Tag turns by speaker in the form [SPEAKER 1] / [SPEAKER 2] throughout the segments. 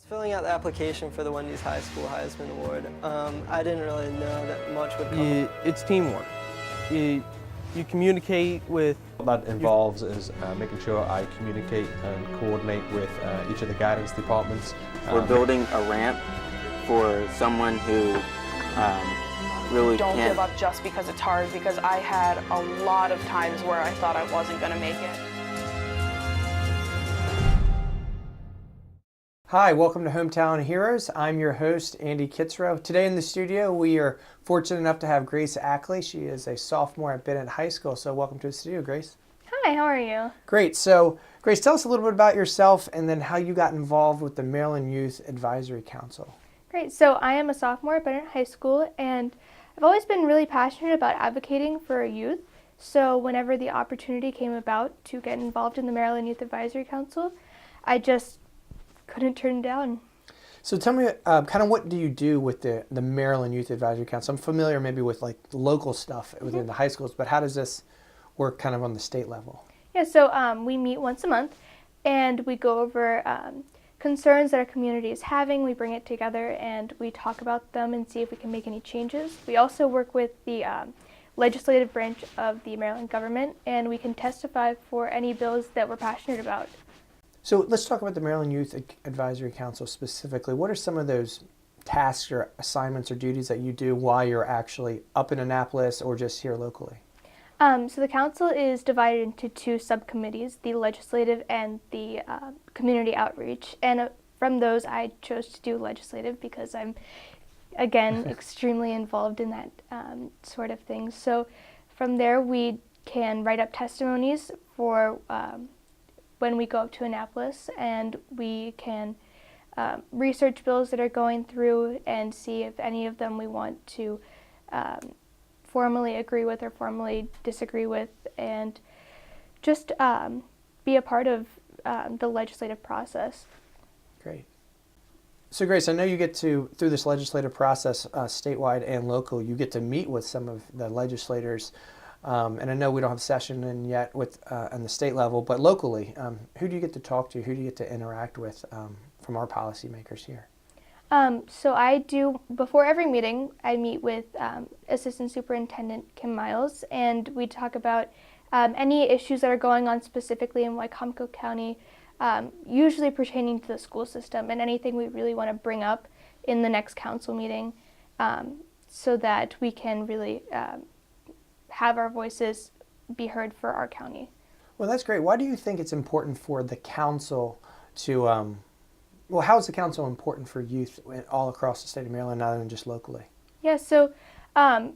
[SPEAKER 1] Filling out the application for the Wendy's High School Heisman Award, I didn't really know that much would come.
[SPEAKER 2] It's teamwork. You communicate with...
[SPEAKER 3] What that involves is making sure I communicate and coordinate with each of the guidance departments.
[SPEAKER 4] We're building a ramp for someone who really
[SPEAKER 5] Don't
[SPEAKER 4] can't
[SPEAKER 5] give up just because it's hard, because I had a lot of times where I thought I wasn't going to make it.
[SPEAKER 6] Hi, welcome to Hometown Heroes. I'm your host, Andy Kitzrow. Today in the studio, we are fortunate enough to have Grace Acle. She is a sophomore at Bennett High School, so welcome to the studio, Grace.
[SPEAKER 7] Hi, how are you?
[SPEAKER 6] Great. So, Grace, tell us a little bit about yourself and then how you got involved with the Maryland Youth Advisory Council.
[SPEAKER 7] Great. So I am a sophomore at Bennett High School, and I've always been really passionate about advocating for youth. So whenever the opportunity came about to get involved in the Maryland Youth Advisory Council, I just couldn't turn it down.
[SPEAKER 6] So tell me, kind of what do you do with the Maryland Youth Advisory Council? I'm familiar maybe with like local stuff within the high schools, but how does this work kind of on the state level?
[SPEAKER 7] Yeah, so we meet once a month, and we go over concerns that our community is having. We bring it together and we talk about them and see if we can make any changes. We also work with the legislative branch of the Maryland government, and we can testify for any bills that we're passionate about.
[SPEAKER 6] So let's talk about the Maryland Youth Advisory Council specifically. What are some of those tasks or assignments or duties that you do while you're actually up in Annapolis or just here locally?
[SPEAKER 7] So the council is divided into two subcommittees, the legislative and the community outreach. And from those, I chose to do legislative because I'm, again, extremely involved in that sort of thing. So from there, we can write up testimonies for when we go up to Annapolis, and we can research bills that are going through and see if any of them we want to formally agree with or formally disagree with, and just be a part of the legislative process.
[SPEAKER 6] Great. So Grace, I know you get to, through this legislative process, statewide and local, you get to meet with some of the legislators. And I know we don't have session in yet with on the state level, but locally, who do you get to talk to? Who do you get to interact with from our policymakers here?
[SPEAKER 7] So I do, before every meeting, I meet with Assistant Superintendent Kim Miles, and we talk about any issues that are going on specifically in Wycomico County, usually pertaining to the school system, and anything we really want to bring up in the next council meeting, so that we can really have our voices be heard for our county.
[SPEAKER 6] Well, that's great. Why do you think it's important for the council to, well, how is the council important for youth all across the state of Maryland, not even just locally?
[SPEAKER 7] Yeah, so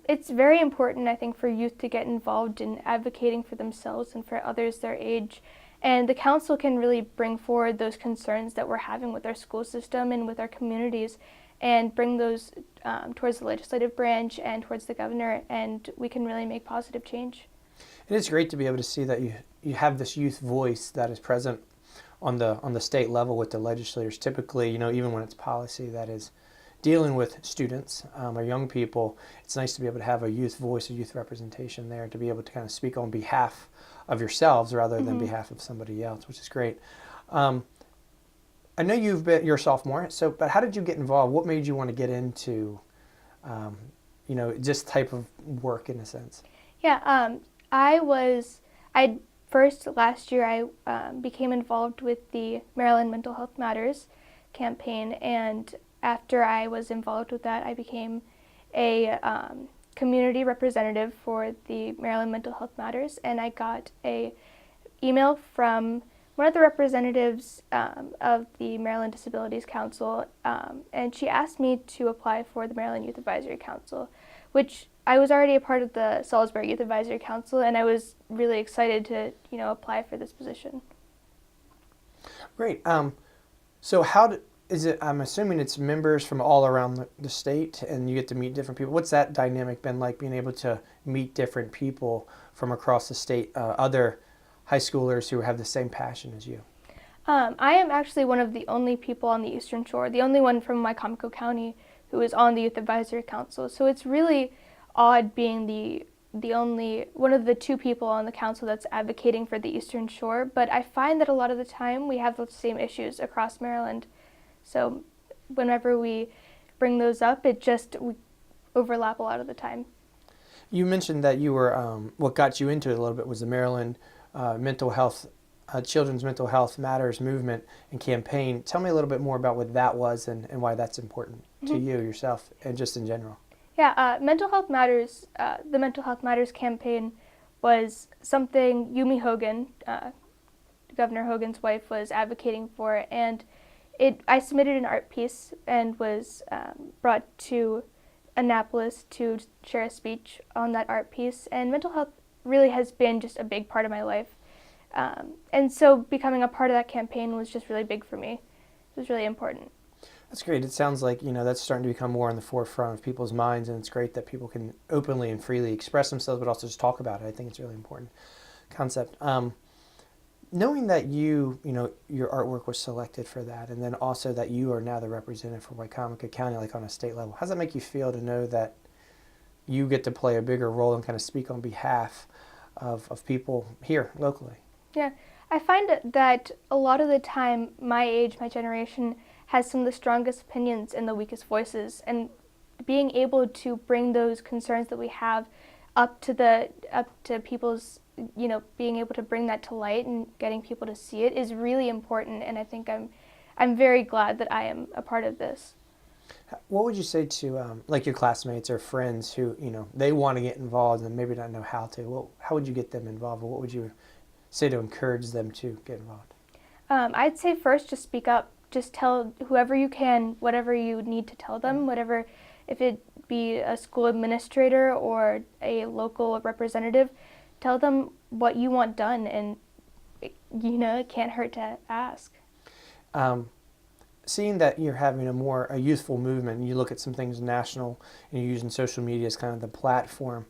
[SPEAKER 7] it's very important, I think, for youth to get involved in advocating for themselves and for others their age. And the council can really bring forward those concerns that we're having with our school system and with our communities, and bring those towards the legislative branch and towards the governor, and we can really make positive change.
[SPEAKER 6] And it's great to be able to see that you have this youth voice that is present on the state level with the legislators. Typically, even when it's policy that is dealing with students or young people, it's nice to be able to have a youth voice, a youth representation there, to be able to kind of speak on behalf of yourselves rather than behalf of somebody else, which is great. I know you're a sophomore, but how did you get involved? What made you want to get into, this type of work in a sense?
[SPEAKER 7] Yeah, last year I became involved with the Maryland Mental Health Matters campaign, and after I was involved with that, I became a community representative for the Maryland Mental Health Matters, and I got a email from one of the representatives of the Maryland Disabilities Council, and she asked me to apply for the Maryland Youth Advisory Council, which I was already a part of the Salisbury Youth Advisory Council, and I was really excited to, apply for this position.
[SPEAKER 6] Great. So how is it? I'm assuming it's members from all around the state, and you get to meet different people. What's that dynamic been like, being able to meet different people from across the state, other high schoolers who have the same passion as you?
[SPEAKER 7] I am actually one of the only people on the Eastern Shore, the only one from Wycomico County who is on the Youth Advisory Council. So it's really odd being the only one of the two people on the council that's advocating for the Eastern Shore. But I find that a lot of the time we have those same issues across Maryland. So whenever we bring those up, we overlap a lot of the time.
[SPEAKER 6] You mentioned that you were, what got you into it a little bit was the Maryland mental health, Children's Mental Health Matters movement and campaign. Tell me a little bit more about what that was and why that's important to you yourself and just in general.
[SPEAKER 7] Yeah, Mental Health Matters, the Mental Health Matters campaign was something Yumi Hogan, Governor Hogan's wife, was advocating for, and I submitted an art piece and was brought to Annapolis to share a speech on that art piece, and mental health really has been just a big part of my life. And so becoming a part of that campaign was just really big for me. It was really important.
[SPEAKER 6] That's great. It sounds like, that's starting to become more on the forefront of people's minds, and it's great that people can openly and freely express themselves, but also just talk about it. I think it's a really important concept. Knowing that your artwork was selected for that, and then also that you are now the representative for Wycomico County, like on a state level, how does that make you feel to know that you get to play a bigger role and kind of speak on behalf of people here locally?
[SPEAKER 7] Yeah, I find that a lot of the time, my age, my generation, has some of the strongest opinions and the weakest voices, and being able to bring those concerns that we have up to people's, being able to bring that to light and getting people to see it is really important, and I think I'm very glad that I am a part of this.
[SPEAKER 6] What would you say to like your classmates or friends who they want to get involved and maybe not know how to? Well, how would you get them involved, or what would you say to encourage them to get involved?
[SPEAKER 7] I'd say first, just speak up. Just tell whoever you can whatever you need to tell them, whatever, if it be a school administrator or a local representative, tell them what you want done, and it can't hurt to ask.
[SPEAKER 6] Seeing that you're having a youthful movement, and you look at some things national, and you're using social media as kind of the platform,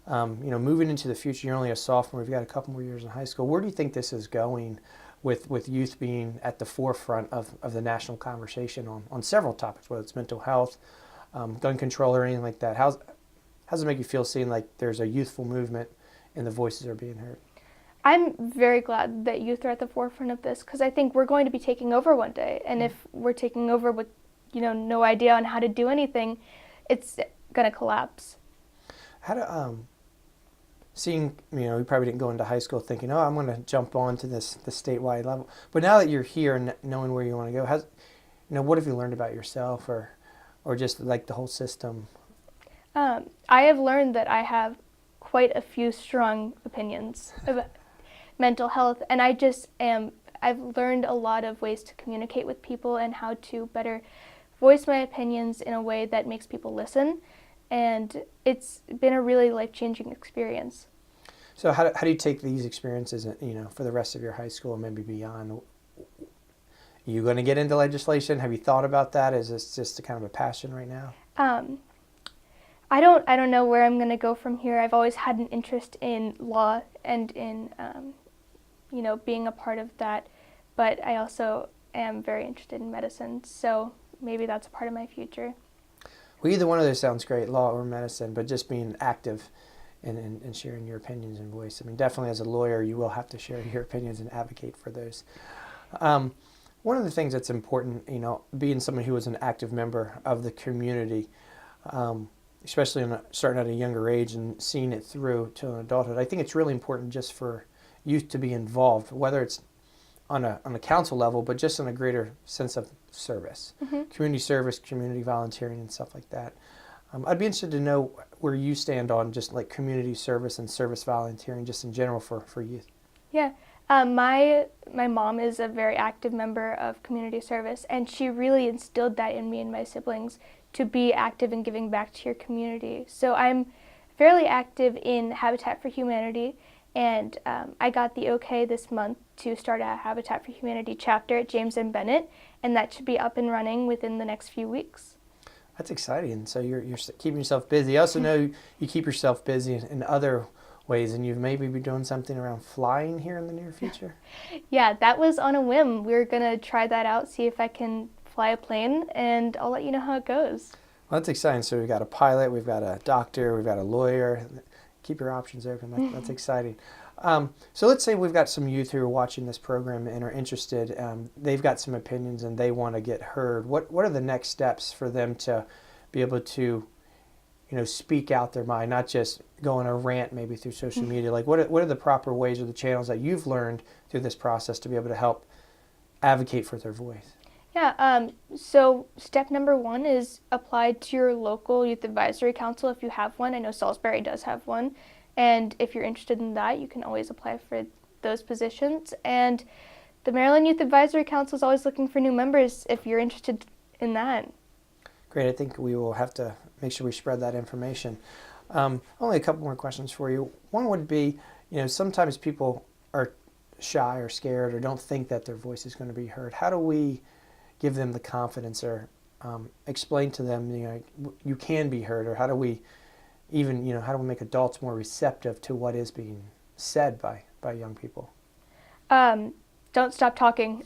[SPEAKER 6] moving into the future, you're only a sophomore, you've got a couple more years in high school. Where do you think this is going with youth being at the forefront of the national conversation on several topics, whether it's mental health, gun control, or anything like that? How does it make you feel seeing like there's a youthful movement and the voices are being heard?
[SPEAKER 7] I'm very glad that youth are at the forefront of this, because I think we're going to be taking over one day, and if we're taking over with no idea on how to do anything, it's going to collapse.
[SPEAKER 6] How do seeing, you probably didn't go into high school thinking, I'm going to jump on to the statewide level. But now that you're here and knowing where you want to go, what have you learned about yourself or just like the whole system?
[SPEAKER 7] I have learned that I have quite a few strong opinions about mental health, and I've learned a lot of ways to communicate with people and how to better voice my opinions in a way that makes people listen. And it's been a really life-changing experience.
[SPEAKER 6] So how do you take these experiences, for the rest of your high school and maybe beyond? Are you going to get into legislation? Have you thought about that? Is this just a kind of a passion right now?
[SPEAKER 7] I don't know where I'm going to go from here. I've always had an interest in law and in being a part of that, but I also am very interested in medicine, so maybe that's a part of my future.
[SPEAKER 6] Well, either one of those sounds great, law or medicine, but just being active and sharing your opinions and voice. I mean, definitely as a lawyer, you will have to share your opinions and advocate for those. One of the things that's important, being someone who is an active member of the community, especially starting at a younger age and seeing it through to an adulthood, I think it's really important just for youth to be involved, whether it's on a council level, but just on a greater sense of service, community service, community volunteering, and stuff like that. I'd be interested to know where you stand on just like community service and service volunteering, just in general for youth.
[SPEAKER 7] Yeah, my mom is a very active member of community service, and she really instilled that in me and my siblings to be active in giving back to your community. So I'm fairly active in Habitat for Humanity, and I got the okay this month to start a Habitat for Humanity chapter at James M. Bennett, and that should be up and running within the next few weeks.
[SPEAKER 6] That's exciting. So you're keeping yourself busy. I also know you keep yourself busy in other ways, and you've maybe be doing something around flying here in the near future.
[SPEAKER 7] Yeah, that was on a whim. We were going to try that out, see if I can fly a plane, and I'll let you know how it goes.
[SPEAKER 6] Well, that's exciting. So we've got a pilot, we've got a doctor, we've got a lawyer. Keep your options open. That's exciting. So let's say we've got some youth who are watching this program and are interested. They've got some opinions and they want to get heard. What are the next steps for them to be able to, speak out their mind, not just go on a rant maybe through social media? Like what are the proper ways or the channels that you've learned through this process to be able to help advocate for their voice?
[SPEAKER 7] Yeah, so step number 1 is apply to your local youth advisory council if you have one. I know Salisbury does have one. And if you're interested in that, you can always apply for those positions. And the Maryland Youth Advisory Council is always looking for new members if you're interested in that.
[SPEAKER 6] Great. I think we will have to make sure we spread that information. Only a couple more questions for you. One would be, sometimes people are shy or scared or don't think that their voice is going to be heard. How do we give them the confidence or explain to them, you can be heard, or how do we make adults more receptive to what is being said by young people?
[SPEAKER 7] Don't stop talking.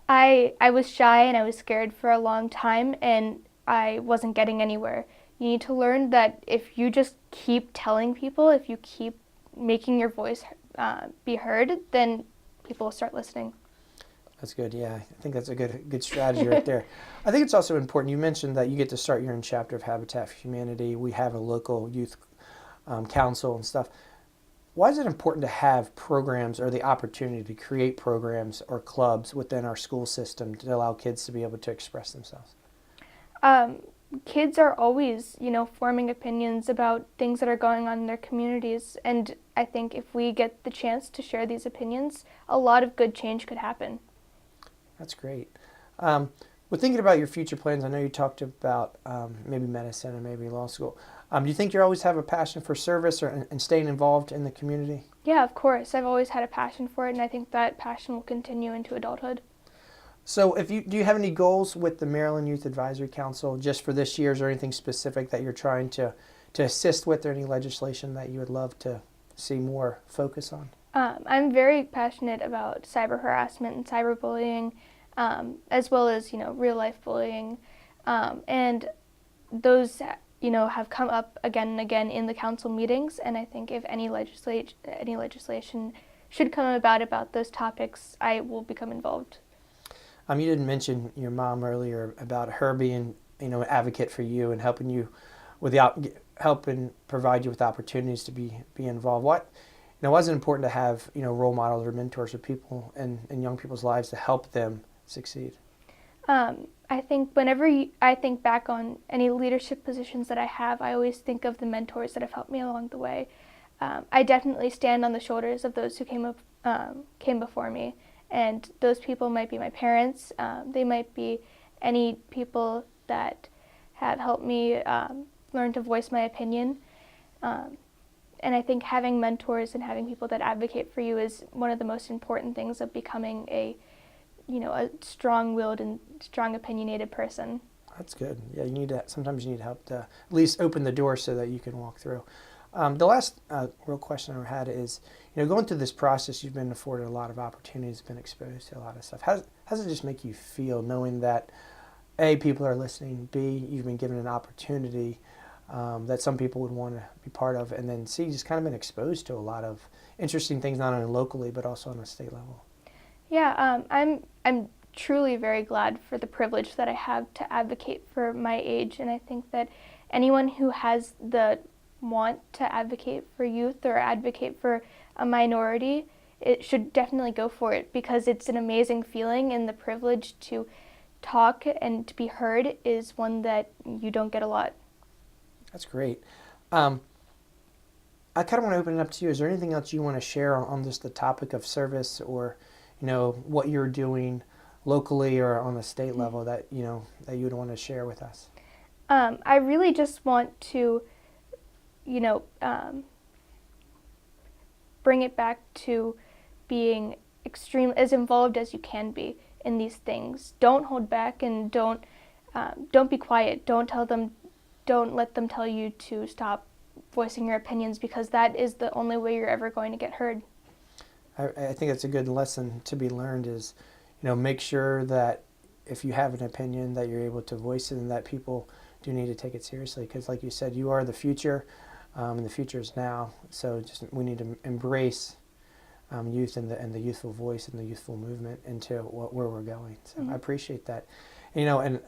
[SPEAKER 7] I was shy and I was scared for a long time and I wasn't getting anywhere. You need to learn that if you just keep telling people, if you keep making your voice be heard, then people will start listening.
[SPEAKER 6] That's good. Yeah, I think that's a good strategy right there. I think it's also important. You mentioned that you get to start your own chapter of Habitat for Humanity. We have a local youth council and stuff. Why is it important to have programs or the opportunity to create programs or clubs within our school system to allow kids to be able to express themselves?
[SPEAKER 7] Kids are always, forming opinions about things that are going on in their communities. And I think if we get the chance to share these opinions, a lot of good change could happen.
[SPEAKER 6] That's great. We're thinking about your future plans. I know you talked about maybe medicine and maybe law school. Do you think you always have a passion for service and staying involved in the community?
[SPEAKER 7] Yeah, of course. I've always had a passion for it, and I think that passion will continue into adulthood.
[SPEAKER 6] So do you have any goals with the Maryland Youth Advisory Council just for this year? Is there anything specific that you're trying to assist with, or any legislation that you would love to see more focus on?
[SPEAKER 7] I'm very passionate about cyber harassment and cyberbullying, as well as, real life bullying. And those, have come up again and again in the council meetings. And I think if any legislation should come about those topics, I will become involved.
[SPEAKER 6] You didn't mention your mom earlier about her being, an advocate for you and helping you with helping provide you with opportunities to be involved. Why is it important to have, role models or mentors or people in young people's lives to help them succeed?
[SPEAKER 7] I think whenever I think back on any leadership positions that I have, I always think of the mentors that have helped me along the way. I definitely stand on the shoulders of those who came before me. And those people might be my parents. They might be any people that have helped me learn to voice my opinion. And I think having mentors and having people that advocate for you is one of the most important things of becoming a strong-willed and strong opinionated person.
[SPEAKER 6] That's good. Yeah, sometimes you need help to at least open the door so that you can walk through. The last real question I had is, going through this process, you've been afforded a lot of opportunities, been exposed to a lot of stuff. How does it just make you feel knowing that, A, people are listening, B, you've been given an opportunity that some people would want to be part of, and then C, just kind of been exposed to a lot of interesting things, not only locally, but also on a state level?
[SPEAKER 7] Yeah, I'm truly very glad for the privilege that I have to advocate for my age, and I think that anyone who has the want to advocate for youth or advocate for a minority, it should definitely go for it, because it's an amazing feeling, and the privilege to talk and to be heard is one that you don't get a lot.
[SPEAKER 6] That's great. I kind of want to open it up to you. Is there anything else you want to share on just the topic of service, or what you're doing locally or on the state level that that you would want to share with us?
[SPEAKER 7] I really just want to bring it back to being as involved as you can be in these things. Don't hold back, and don't be quiet. Don't let them tell you to stop voicing your opinions, because that is the only way you're ever going to get heard.
[SPEAKER 6] I think that's a good lesson to be learned is, make sure that if you have an opinion that you're able to voice it, and that people do need to take it seriously, because like you said, you are the future. and the future is now. So we need to embrace youth and the youthful voice and the youthful movement into where we're going. So I appreciate that. And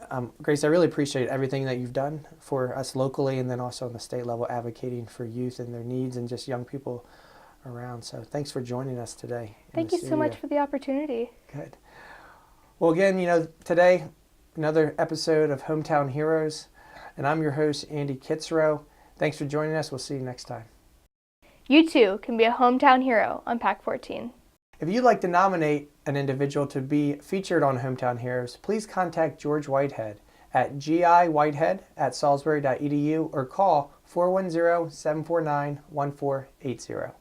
[SPEAKER 6] Grace, I really appreciate everything that you've done for us locally and then also on the state level advocating for youth and their needs and just young people around. So thanks for joining us today.
[SPEAKER 7] Thank you so much for the opportunity.
[SPEAKER 6] Good. Well, again, today, another episode of Hometown Heroes, and I'm your host, Andy Kitzrow. Thanks for joining us. We'll see you next time.
[SPEAKER 7] You too can be a hometown hero on Pack 14.
[SPEAKER 6] If you'd like to nominate an individual to be featured on Hometown Heroes, please contact George Whitehead at giwhitehead@salisbury.edu or call 410-749-1480.